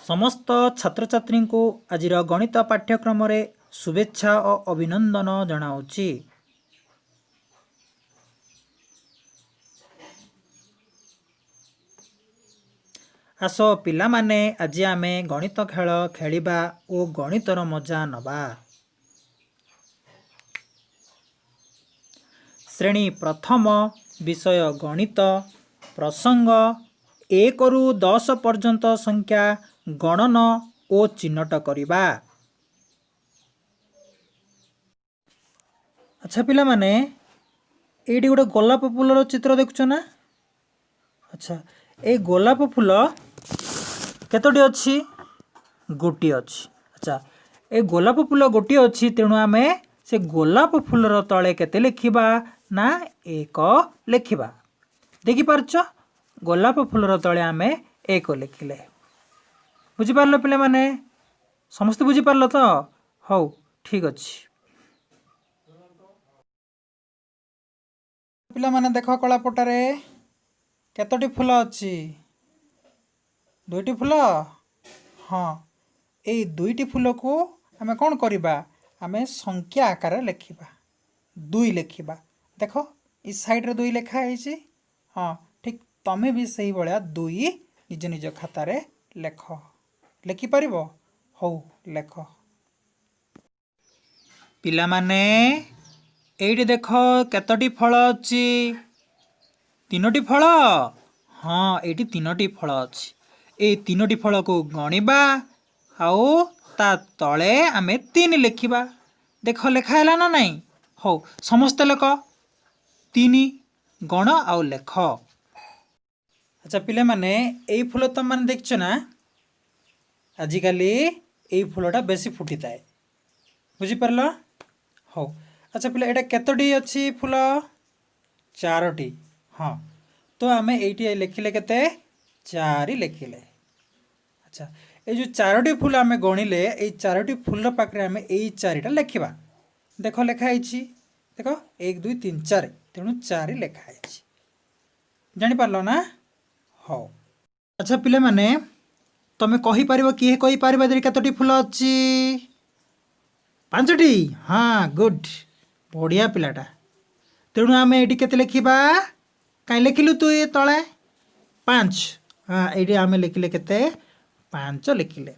समस्त छात्र छात्री को आज गणित पाठ्यक्रम रे शुभेच्छा और अभिनंदन जनाऊँची। आस पिला माने आज आमे गणित खेल खेलिबा और गणितर मजा नबा। श्रेणी प्रथम विषय गणित प्रसंग 1 रु 10 पर्यंत संख्या गणन और चिन्हट करिबा। अच्छा पिला माने एडी गोटे गोलाप फूलर चित्र देखुछ ना। अच्छा ए गोलाप फूल केतोटी अछि? गोटी अछि। अच्छा ए गोलाप फूल गोटी अछि, तेणु आमे से गोलाप फूलर तले केते लिखिबा ना 1 लिखिबा। देखि पारछ गोलाप फूलर तले आमे 1 लिखिले। बुझी पारलो पिले माने? समस्त बुझी पारलो तो? हौ ठीक अछि। पिला माने देखो कलापटारे केतोटी फूल अछि? 2टी फूल। हाँ ए 2टी फूल को आमे कौन करिबा? आमे संख्या आकार लिखिबा। 2 लिखिबा। देखो इस साइड रे 2 लिखा है। हाँ ठीक तमे भी सही बळिया 2 निज निज खाता रे लेख। लिखि परिबो? हौ लेख। पिला माने एइटे देखो केतोटी फल अछि? 3टी फल। हाँ एइटी 3टी फल अछि। ए 3टी फल को गणिबा आउ ता तले आमे 3 लिखिबा। देखो लेखा हैला ना नहीं? हौ समस्त लेख 3 गण आउ लेख। अच्छा पिले माने एई फूल तुम माने देखछ ना? आजिकाली एई फूलटा बेसी फुटी थाए। बुझी परलो? हौ अच्छा पिले एटा केतोटी अछि फूल? 4टी। हाँ तो आमे एइटी लिखिले केते? 4 लिखिले। अच्छा ए जो 4टी फूल आमे गणिले ए 4टी फूल पाखरे आमे एई 4टा लिखिबा। देखो लेखा आइछि। देखो 1 2 3 4 तेणु 4 लेखा आइछि। जानि पारलो ना? हौ अच्छा पिले माने तमे कहि परिबो कि कहि परिबा जे केतोटी फूल अछि? 5टी। हाँ गुड बढ़िया पिलाटा। तेणु आमे एटी केते लिखिबा? काई लिखिलु तू ए तळे? 5। हाँ एटी आमे लिखिले केते? 5 लिखिले।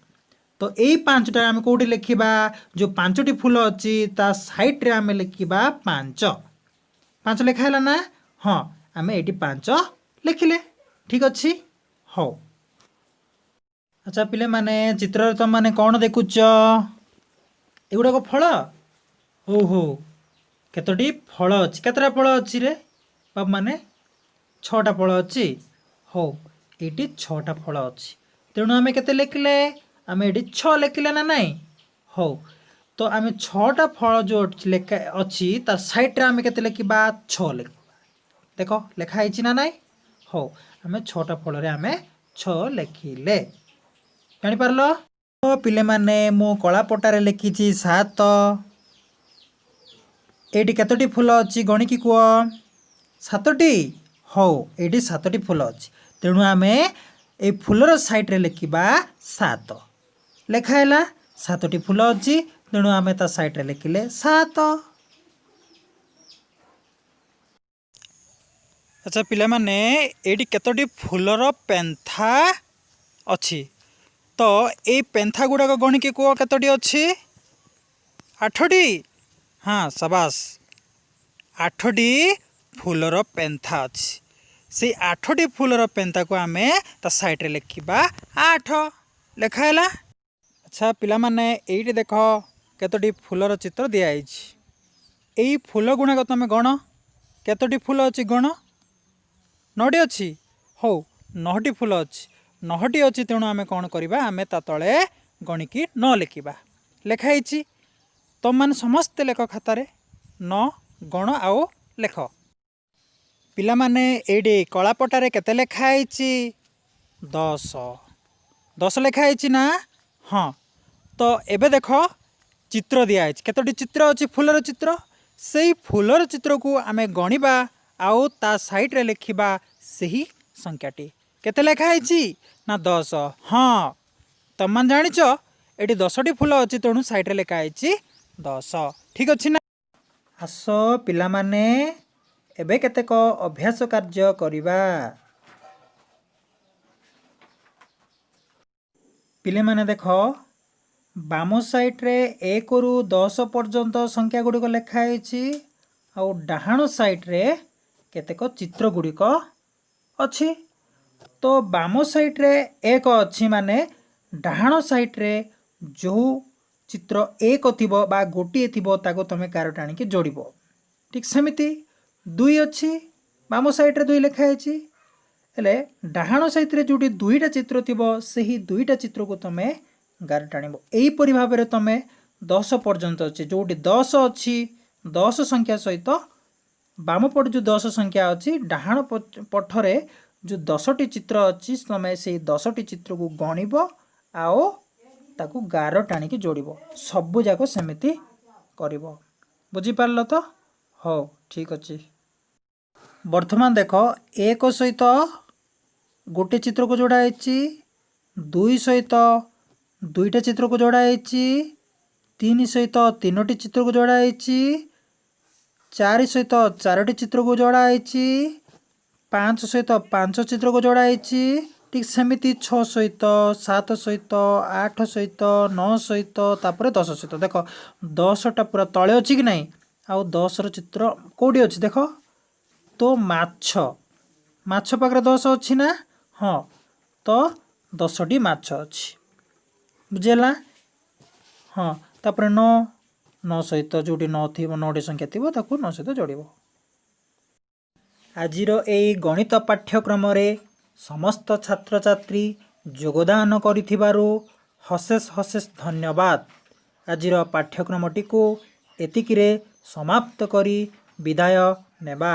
तो यही 5टा आमे कोठी लिखिबा? जो 5टी फूल अछि ता साइड रे आमे लिखिबा 5। 5 लिखा हैला ना? हाँ आमे एटी 5 लिखिले। ठीक अछि? हौ अच्छा पिले माने चित्र तुम माने कौन देखुछ? एगुड़ा को फल? हो केतोटी फल अछि? केतरा फल अछि रे बाब माने? 6टा फल अछि। हो एटी 6टा फल अछि। तेणु आमे केते लिखिले? आमे एटी 6 लिखिले ना नहीं? हो तो आमे 6टा फल जो लेखा अछि तार साइड रे आमे केते लिखिबा? 6 लिखिबा। देखो लेखा आइछि ना नहीं? हो आमे 6टा फल रे आमे 6 लिखिले। जानि पारलो? ओ पिले माने मो कला पटारे लिखिछि 7। एटी केतोटी फूल अछि गणिकी कुओ? 7टी। हो एटी 7टी फूल अछि। तेणु आमे ए फूलर साइड रे लिखिबा 7। लेखा हैला 7टी फूल अछि, तेणु आमे ता साइड रे लिखिले 7। अच्छा पिला माने एटी केतोटी फूलर पेंथा अछि? तो ए पेंथा गुडा को गणिकी कुओ केतोटी अछि? 8टी। हाँ शाबाश 8टी फूलर पेंथा अछि। से 8टी फूलर पेंथा को आमे ता साइड रे लिखिबा 8। लेखा हैला। अच्छा पिला माने एइटे देखो केतोटी फूलर चित्र दिया आइछि। एई फूल गुणा को तमे गण। केतोटी फूल अछि गण? 9टी अछि। हो 9टी फूल अछि। 9टी अछि तेणु आमे कोन करिबा? आमे ता तळे गणिकी 9 लिखिबा। लेखा आइछि। तुम माने समस्त लेख खाता रे 9 गण आउ लेख। पिला माने एडी कला पटारे केते लेखा आइछि? 10। 10 लेखा आइछि ना? हाँ तो एबे देखो चित्र दिया आइछि। केतोटी चित्र अछि फूलर चित्र? सेही फूलर चित्र को आमे गणिबा आउ ता साइड रे लिखिबा सही संख्याटी। केते लेखा आइछि? ना 10। हाँ तुम जानिच एटी 10टी फूल अच्छी तेणु साइड रे लिखा है 10 ठीक अच्छे ना। आस पिला माने एबे केतेक अभ्यास कार्य करिबा। पिले माने देख बाम साइड रे 1 रु 10 पर्यंत संख्या गुड़िक लिखाई आउ डाहाण साइड रे केतेक चित्र गुड़िक अच्छी। तो बाम साइड रे 1 अच्छी माने डाहाण साइड रे जो चित्र 1 थिबो बा गोटिए थिबो ताको तमे गार टाणी जोड़िबो। ठीक सेमिति 2 अच्छी बाम साइड रे 2 लिखाई हेले डाहाण साइड रे जोटी 2टा चित्र थिबो सेही 2टा चित्र को तमे गार टाणिबो। एही परि भाबरे तमे 10 पर्यंत अच्छी जोटी 10 अच्छी 10 संख्या सहित बाम पट जो 10 संख्या अच्छी डाहाण पठरे जो 10टी चित्र अच्छी तमे से 10टी चित्र को गणिब आओ ताकू गार टाणी जोड़िब। सबु जाक सेमिति करिब। बुझी पारल तो हो ठीक अच्छे। वर्तमान देख 1 सहित गोटे चित्र को जोड़ा है 2 सहित 2टा चित्र को जोड़ा है 3 सहित 3टी चित्र को जोड़ा है 4 सहित 4टी चित्र को जोड़ा है 5 सहित 5 चित्र को जोड़ा है ठीक सेमिति 6 सहित 7 सहित 8 सहित 9 सहित तापर 10 सहित देख 10टा पूरा तले अच्छी कि नहीं आउ 10 चित्र कौटी अच्छी देख तो माछ पाखरे 10 अच्छी ना हाँ तो 10टी माछ अच्छी बुझेला हाँ तापर 9 सहित जोटी 9 थी 9टी संख्या थी ताकू 9 सहित जोड़िब। आजिर एई गणित पाठ्यक्रम रे समस्त छात्र छात्री योगदान करिथिबारु हसेस हसेस धन्यवाद। आजिर पाठ्यक्रमटी को एतिकिरे समाप्त करी विदाय नेबा।